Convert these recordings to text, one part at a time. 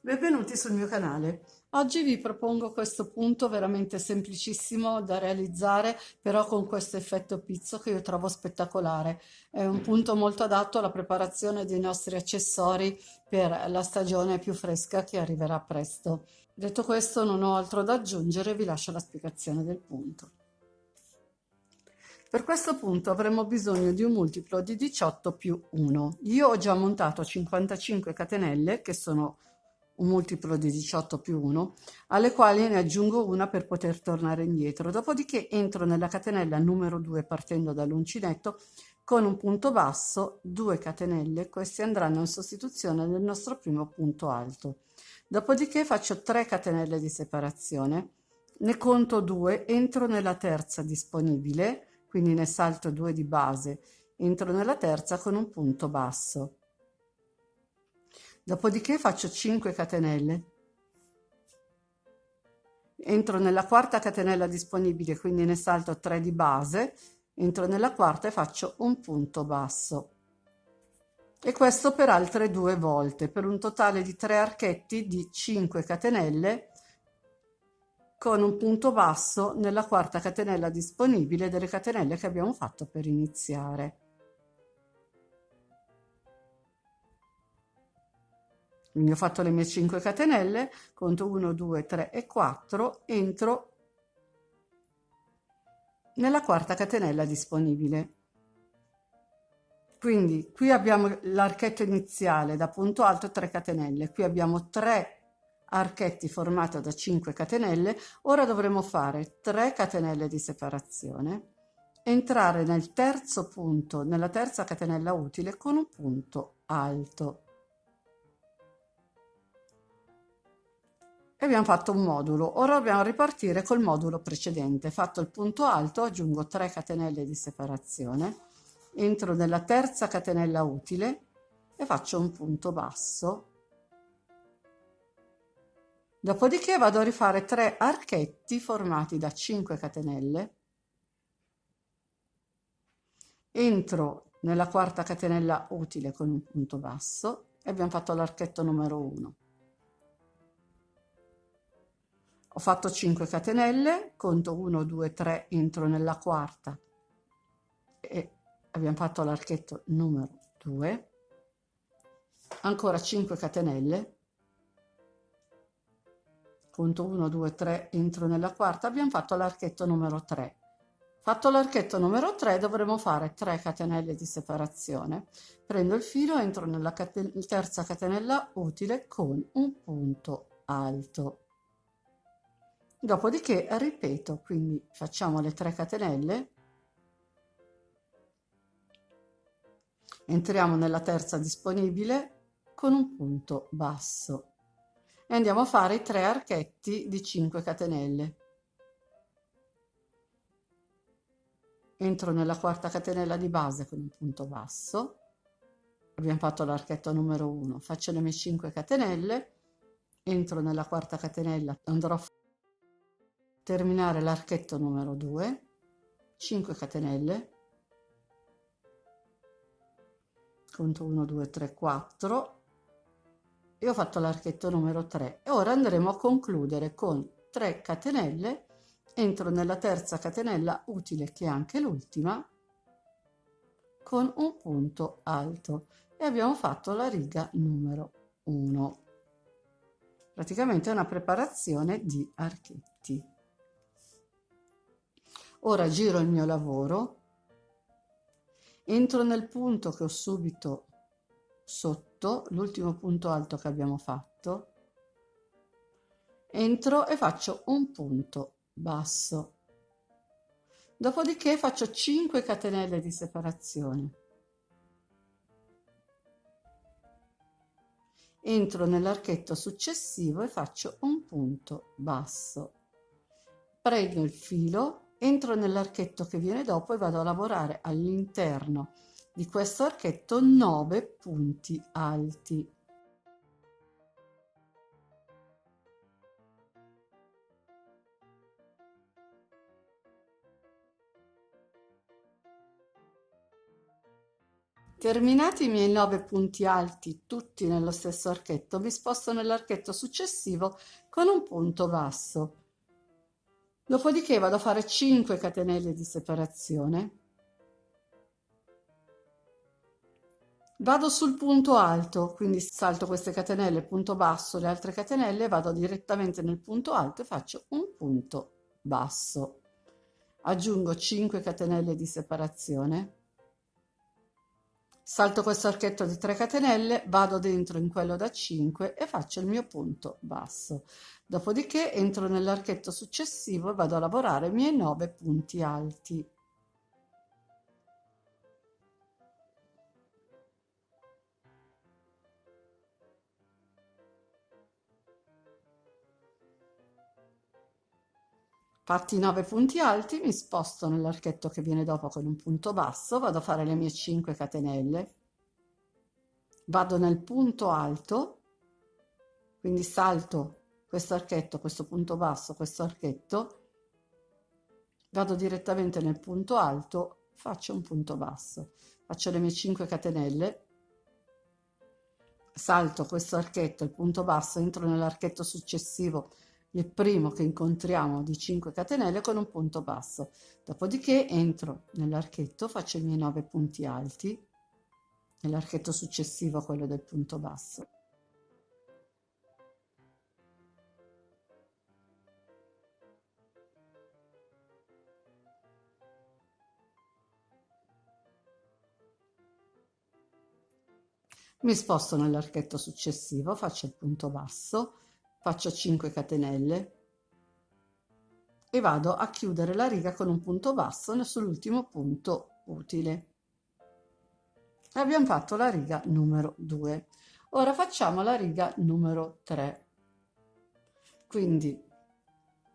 Benvenuti sul mio canale. Oggi vi propongo questo punto veramente semplicissimo da realizzare, però con questo effetto pizzo che io trovo spettacolare. È un punto molto adatto alla preparazione dei nostri accessori per la stagione più fresca che arriverà presto. Detto questo, non ho altro da aggiungere, vi lascio la spiegazione del punto. Per questo punto avremo bisogno di un multiplo di 18 più 1. Io ho già montato 55 catenelle, che sono un multiplo di 18 più 1, alle quali ne aggiungo una per poter tornare indietro. Dopodiché entro nella catenella numero 2 partendo dall'uncinetto con un punto basso, 2 catenelle, questi andranno in sostituzione del nostro primo punto alto. Dopodiché faccio 3 catenelle di separazione, ne conto 2, entro nella terza disponibile, quindi ne salto 2 di base, entro nella terza con un punto basso. Dopodiché faccio 5 catenelle, entro nella quarta catenella disponibile, quindi ne salto 3 di base, entro nella quarta e faccio un punto basso. E questo per altre 2 volte, per un totale di 3 archetti di 5 catenelle con un punto basso nella quarta catenella disponibile delle catenelle che abbiamo fatto per iniziare. Quindi ho fatto le mie 5 catenelle, conto 1, 2, 3 e 4, entro nella quarta catenella disponibile. Quindi qui abbiamo l'archetto iniziale da punto alto 3 catenelle, qui abbiamo 3 archetti formati da 5 catenelle, ora dovremo fare 3 catenelle di separazione, entrare nel terzo punto, nella terza catenella utile con un punto alto. E abbiamo fatto un modulo. Ora dobbiamo ripartire col modulo precedente. Fatto il punto alto, aggiungo 3 catenelle di separazione, entro nella terza catenella utile e faccio un punto basso. Dopodiché vado a rifare 3 archetti formati da 5 catenelle, entro nella quarta catenella utile con un punto basso e abbiamo fatto l'archetto numero 1. Ho fatto 5 catenelle, conto 1, 2, 3, entro nella quarta e abbiamo fatto l'archetto numero 2, ancora 5 catenelle, conto 1, 2, 3, entro nella quarta, abbiamo fatto l'archetto numero 3. Fatto l'archetto numero 3 dovremo fare 3 catenelle di separazione. Prendo il filo, entro nella terza catenella utile con un punto alto. Dopodiché ripeto, quindi facciamo le 3 catenelle, entriamo nella terza disponibile con un punto basso e andiamo a fare i 3 archetti di 5 catenelle. Entro nella quarta catenella di base con un punto basso, abbiamo fatto l'archetto numero 1, faccio le mie 5 catenelle, entro nella quarta catenella, andrò a terminare l'archetto numero 2, 5 catenelle, conto 1, 2, 3, 4 e ho fatto l'archetto numero 3 e ora andremo a concludere con 3 catenelle, entro nella terza catenella utile che è anche l'ultima con un punto alto e abbiamo fatto la riga numero 1. Praticamente è una preparazione di archetti. Ora giro il mio lavoro, entro nel punto che ho subito sotto, l'ultimo punto alto che abbiamo fatto, entro e faccio un punto basso. Dopodiché faccio 5 catenelle di separazione. Entro nell'archetto successivo e faccio un punto basso. Prendo il filo, entro nell'archetto che viene dopo e vado a lavorare all'interno di questo archetto 9 punti alti. Terminati i miei 9 punti alti tutti nello stesso archetto, mi sposto nell'archetto successivo con un punto basso. Dopodiché vado a fare 5 catenelle di separazione. Vado sul punto alto, quindi salto queste catenelle, punto basso, le altre catenelle, vado direttamente nel punto alto e faccio un punto basso. Aggiungo 5 catenelle di separazione. Salto questo archetto di 3 catenelle, vado dentro in quello da 5 e faccio il mio punto basso. Dopodiché entro nell'archetto successivo e vado a lavorare i miei 9 punti alti. Fatti i 9 punti alti, mi sposto nell'archetto che viene dopo con un punto basso, vado a fare le mie 5 catenelle, vado nel punto alto, quindi salto questo archetto, questo punto basso, questo archetto, vado direttamente nel punto alto, faccio un punto basso, faccio le mie 5 catenelle, salto questo archetto, il punto basso, entro nell'archetto successivo, il primo che incontriamo di 5 catenelle con un punto basso. Dopodiché entro nell'archetto, faccio i miei 9 punti alti, nell'archetto successivo a quello del punto basso. Mi sposto nell'archetto successivo, faccio il punto basso, faccio 5 catenelle e vado a chiudere la riga con un punto basso sull'ultimo punto utile. Abbiamo fatto la riga numero 2. Ora facciamo la riga numero 3. Quindi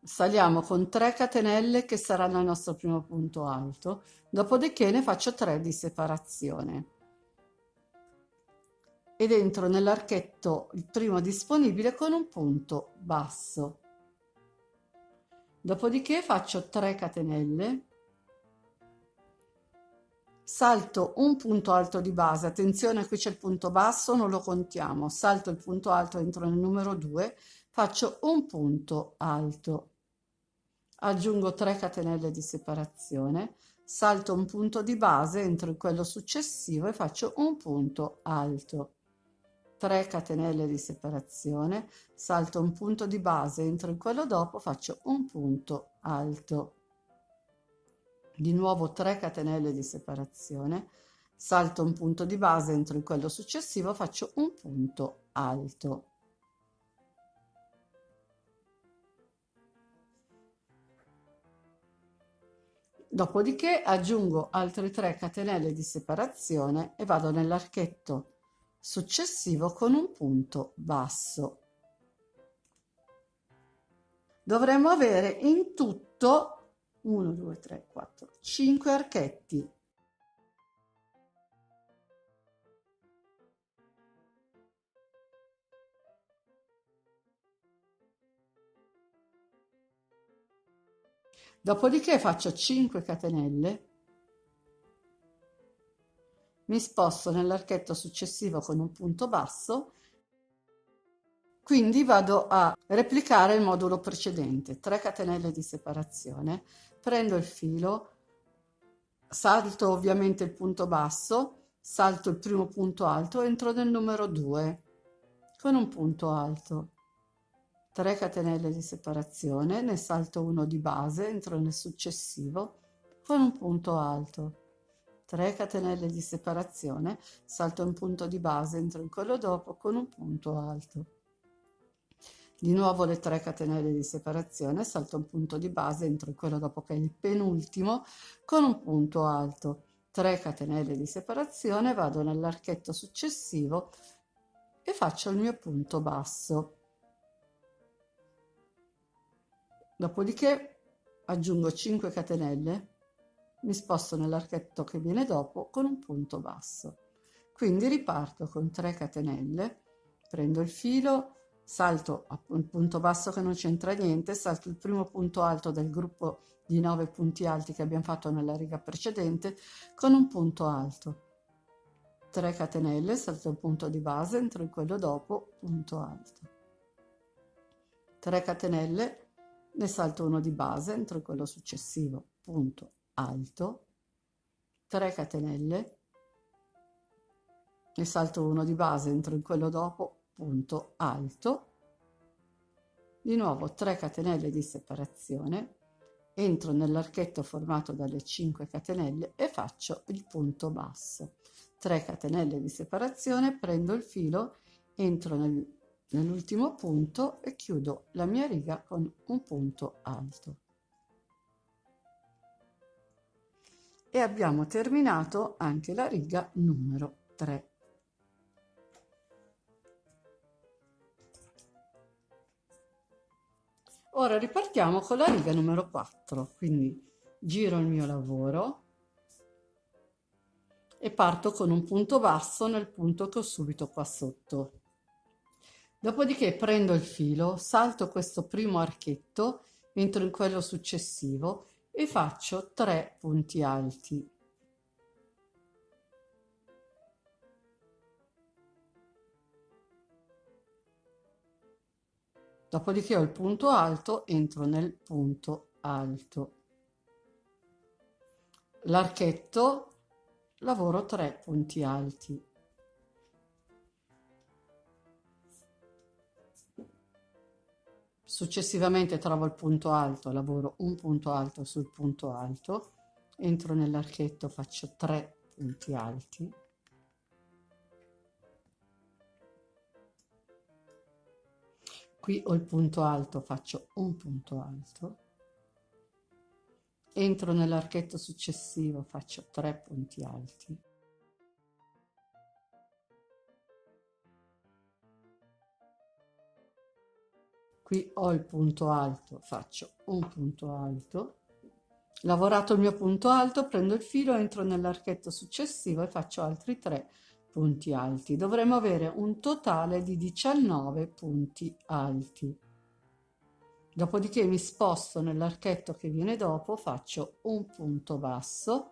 saliamo con 3 catenelle che saranno il nostro primo punto alto, dopodiché ne faccio 3 di separazione. Ed entro nell'archetto il primo disponibile con un punto basso. Dopodiché faccio 3 catenelle, salto un punto alto di base, attenzione qui c'è il punto basso, non lo contiamo, salto il punto alto, entro nel numero 2, faccio un punto alto, aggiungo 3 catenelle di separazione, salto un punto di base, entro in quello successivo e faccio un punto alto. 3 catenelle di separazione, salto un punto di base, entro in quello dopo, faccio un punto alto. Di nuovo 3 catenelle di separazione, salto un punto di base, entro in quello successivo, faccio un punto alto. Dopodiché aggiungo altre 3 catenelle di separazione e vado nell'archetto successivo con un punto basso. Dovremmo avere in tutto 1, 2, 3, 4, 5 archetti. Dopodiché faccio 5 catenelle, mi sposto nell'archetto successivo con un punto basso, quindi vado a replicare il modulo precedente, 3 catenelle di separazione, prendo il filo, salto ovviamente il punto basso, salto il primo punto alto, entro nel numero 2 con un punto alto, 3 catenelle di separazione, ne salto uno di base, entro nel successivo con un punto alto, 3 catenelle di separazione, salto un punto di base, entro in quello dopo con un punto alto. Di nuovo le 3 catenelle di separazione, salto un punto di base, entro in quello dopo che è il penultimo con un punto alto, 3 catenelle di separazione, vado nell'archetto successivo e faccio il mio punto basso. Dopodiché aggiungo 5 catenelle, mi sposto nell'archetto che viene dopo con un punto basso. Quindi riparto con 3 catenelle, prendo il filo, salto il punto basso che non c'entra niente, salto il primo punto alto del gruppo di 9 punti alti che abbiamo fatto nella riga precedente con un punto alto. 3 catenelle, salto il punto di base, entro in quello dopo, punto alto, 3 catenelle, ne salto uno di base, entro in quello successivo, punto alto, 3 catenelle, ne salto uno di base, entro in quello dopo, punto alto, di nuovo 3 catenelle di separazione, entro nell'archetto formato dalle 5 catenelle e faccio il punto basso. 3 catenelle di separazione, prendo il filo, entro nell'ultimo punto e chiudo la mia riga con un punto alto. E abbiamo terminato anche la riga numero 3. Ora ripartiamo con la riga numero 4, quindi giro il mio lavoro e parto con un punto basso nel punto che ho subito qua sotto. Dopodiché prendo il filo, salto questo primo archetto, entro in quello successivo e faccio 3 punti alti. Dopodiché ho il punto alto, entro nel punto alto. L'archetto, lavoro 3 punti alti. Successivamente trovo il punto alto, lavoro un punto alto sul punto alto, entro nell'archetto, faccio 3 punti alti. Qui ho il punto alto, faccio un punto alto. Entro nell'archetto successivo, faccio 3 punti alti. Qui ho il punto alto, faccio un punto alto. Lavorato il mio punto alto, prendo il filo, entro nell'archetto successivo e faccio altri 3 punti alti. Dovremo avere un totale di 19 punti alti. Dopodiché mi sposto nell'archetto che viene dopo, faccio un punto basso,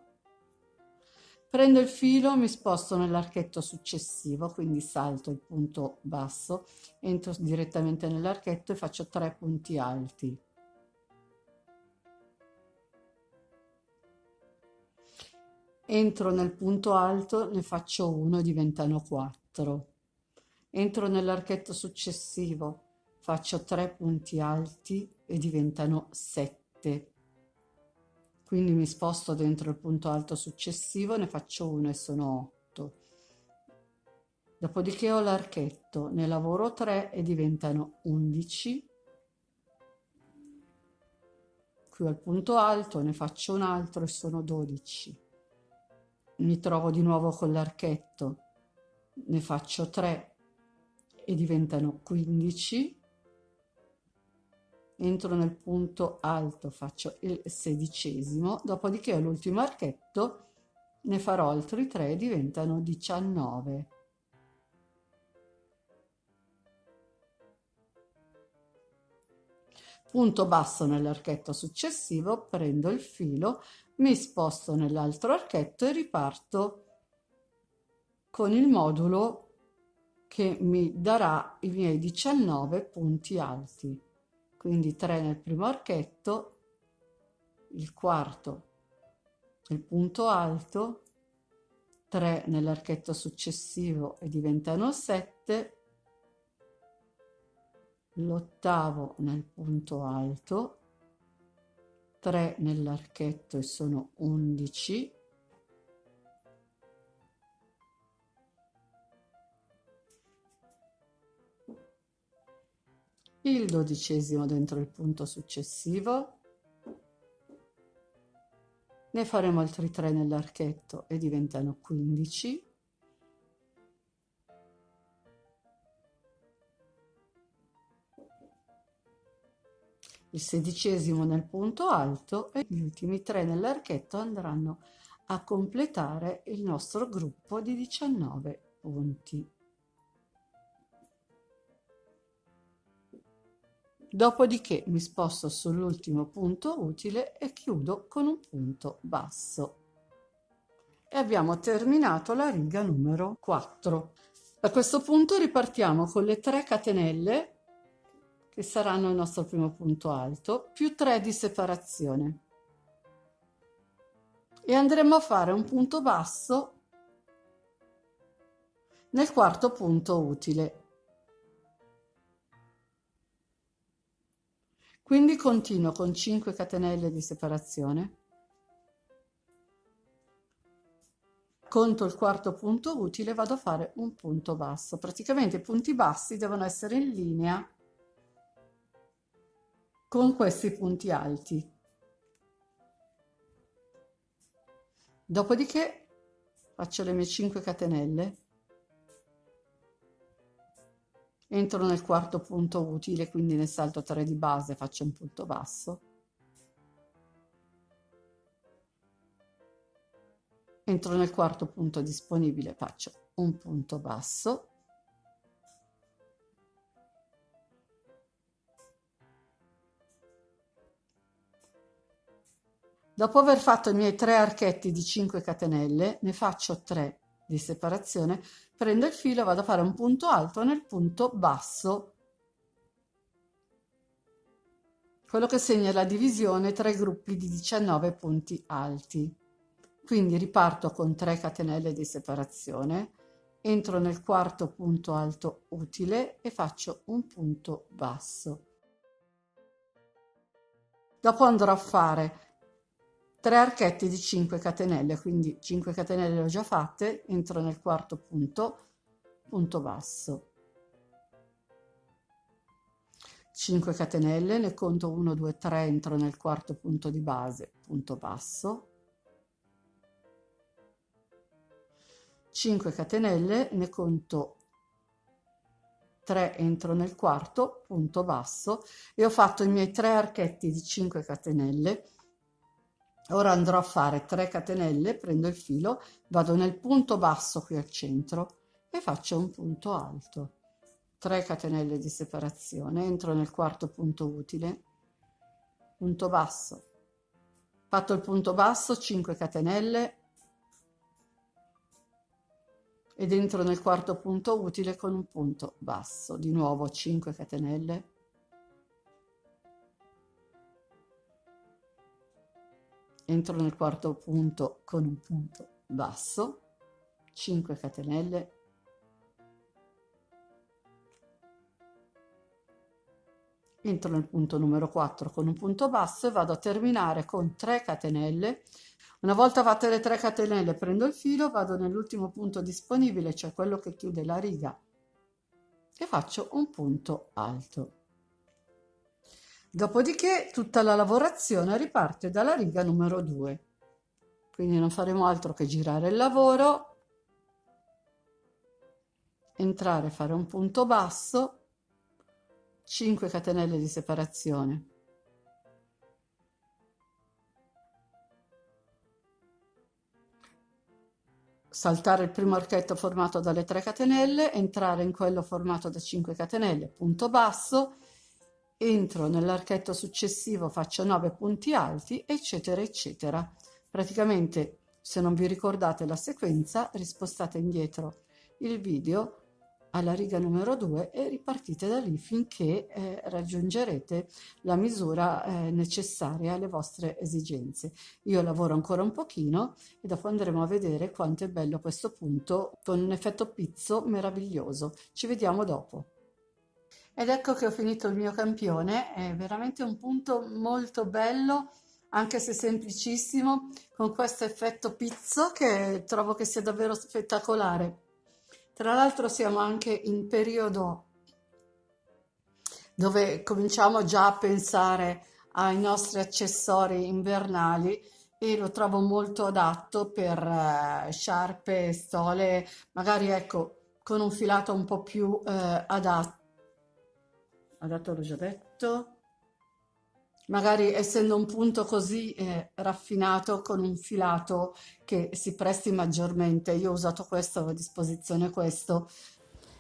prendo il filo, mi sposto nell'archetto successivo, quindi salto il punto basso, entro direttamente nell'archetto e faccio 3 punti alti. Entro nel punto alto, ne faccio uno e diventano 4. Entro nell'archetto successivo, faccio 3 punti alti e diventano 7. Quindi mi sposto dentro il punto alto successivo, ne faccio uno e sono 8. Dopodiché ho l'archetto, ne lavoro 3 e diventano 11. Qui ho il punto alto, ne faccio un altro e sono 12. Mi trovo di nuovo con l'archetto, ne faccio 3 e diventano 15. Entro nel punto alto, faccio il 16esimo, dopodiché ho l'ultimo archetto, ne farò altri 3 e diventano 19. Punto basso nell'archetto successivo, prendo il filo, mi sposto nell'altro archetto e riparto con il modulo che mi darà i miei 19 punti alti. Quindi 3 nel primo archetto, il quarto, il punto alto, 3 nell'archetto successivo e diventano 7, l'ottavo nel punto alto, 3 nell'archetto e sono 11, il 12esimo dentro il punto successivo, ne faremo altri 3 nell'archetto e diventano 15, il 16esimo nel punto alto e gli ultimi 3 nell'archetto andranno a completare il nostro gruppo di 19 punti. Dopodiché mi sposto sull'ultimo punto utile e chiudo con un punto basso. e abbiamo terminato la riga numero 4. A questo punto ripartiamo con le 3 catenelle che saranno il nostro primo punto alto più 3 di separazione e andremo a fare un punto basso nel quarto punto utile. Quindi continuo con 5 catenelle di separazione, conto il quarto punto utile, vado a fare un punto basso. Praticamente i punti bassi devono essere in linea con questi punti alti. Dopodiché faccio le mie 5 catenelle, entro nel quarto punto utile, quindi nel salto 3 di base faccio un punto basso, entro nel quarto punto disponibile, faccio un punto basso, dopo aver fatto i miei 3 archetti di 5 catenelle, ne faccio 3 di separazione, prendo il filo e vado a fare un punto alto nel punto basso, quello che segna la divisione tra i gruppi di 19 punti alti. Quindi riparto con 3 catenelle di separazione, entro nel quarto punto alto utile e faccio un punto basso. Dopo andrò a fare 3 archetti di 5 catenelle, quindi 5 catenelle le ho già fatte, entro nel quarto punto, punto basso. 5 catenelle, ne conto 1, 2, 3, entro nel quarto punto di base, punto basso. 5 catenelle, ne conto 3, entro nel quarto punto basso e ho fatto i miei 3 archetti di 5 catenelle. Ora andrò a fare 3 catenelle, prendo il filo, vado nel punto basso qui al centro e faccio un punto alto. 3 catenelle di separazione, entro nel quarto punto utile, punto basso. Fatto il punto basso, 5 catenelle ed entro nel quarto punto utile con un punto basso. Di nuovo 5 catenelle. Entro nel quarto punto con un punto basso, 5 catenelle, entro nel punto numero 4 con un punto basso e vado a terminare con 3 catenelle. Una volta fatte le 3 catenelle prendo il filo, vado nell'ultimo punto disponibile, cioè quello che chiude la riga, e faccio un punto alto. Dopodiché tutta la lavorazione riparte dalla riga numero 2, quindi non faremo altro che girare il lavoro, entrare, fare un punto basso, 5 catenelle di separazione, saltare il primo archetto formato dalle 3 catenelle, entrare in quello formato da 5 catenelle, punto basso, entro nell'archetto successivo, faccio 9 punti alti, eccetera, eccetera. Praticamente, se non vi ricordate la sequenza, rispostate indietro il video alla riga numero 2 e ripartite da lì finché raggiungerete la misura necessaria alle vostre esigenze. Io lavoro ancora un pochino e dopo andremo a vedere quanto è bello questo punto con un effetto pizzo meraviglioso. Ci vediamo dopo. Ed ecco che ho finito il mio campione, è veramente un punto molto bello, anche se semplicissimo, con questo effetto pizzo che trovo che sia davvero spettacolare. Tra l'altro siamo anche in periodo dove cominciamo già a pensare ai nostri accessori invernali e lo trovo molto adatto per sciarpe, stole, magari ecco con un filato un po' più adatto l'ho già detto, magari essendo un punto così raffinato con un filato che si presti maggiormente. Io ho usato questo, avevo a disposizione questo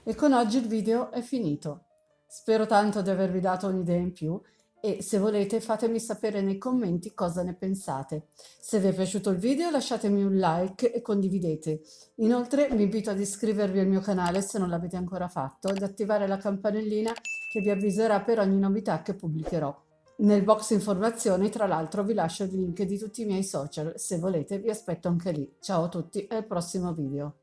e con oggi il video è finito. Spero tanto di avervi dato un'idea in più e se volete fatemi sapere nei commenti cosa ne pensate. Se vi è piaciuto il video lasciatemi un like e condividete. Inoltre vi invito ad iscrivervi al mio canale se non l'avete ancora fatto ed attivare la campanellina che vi avviserà per ogni novità che pubblicherò. Nel box informazioni, tra l'altro, vi lascio il link di tutti i miei social. Se volete vi aspetto anche lì. Ciao a tutti e al prossimo video.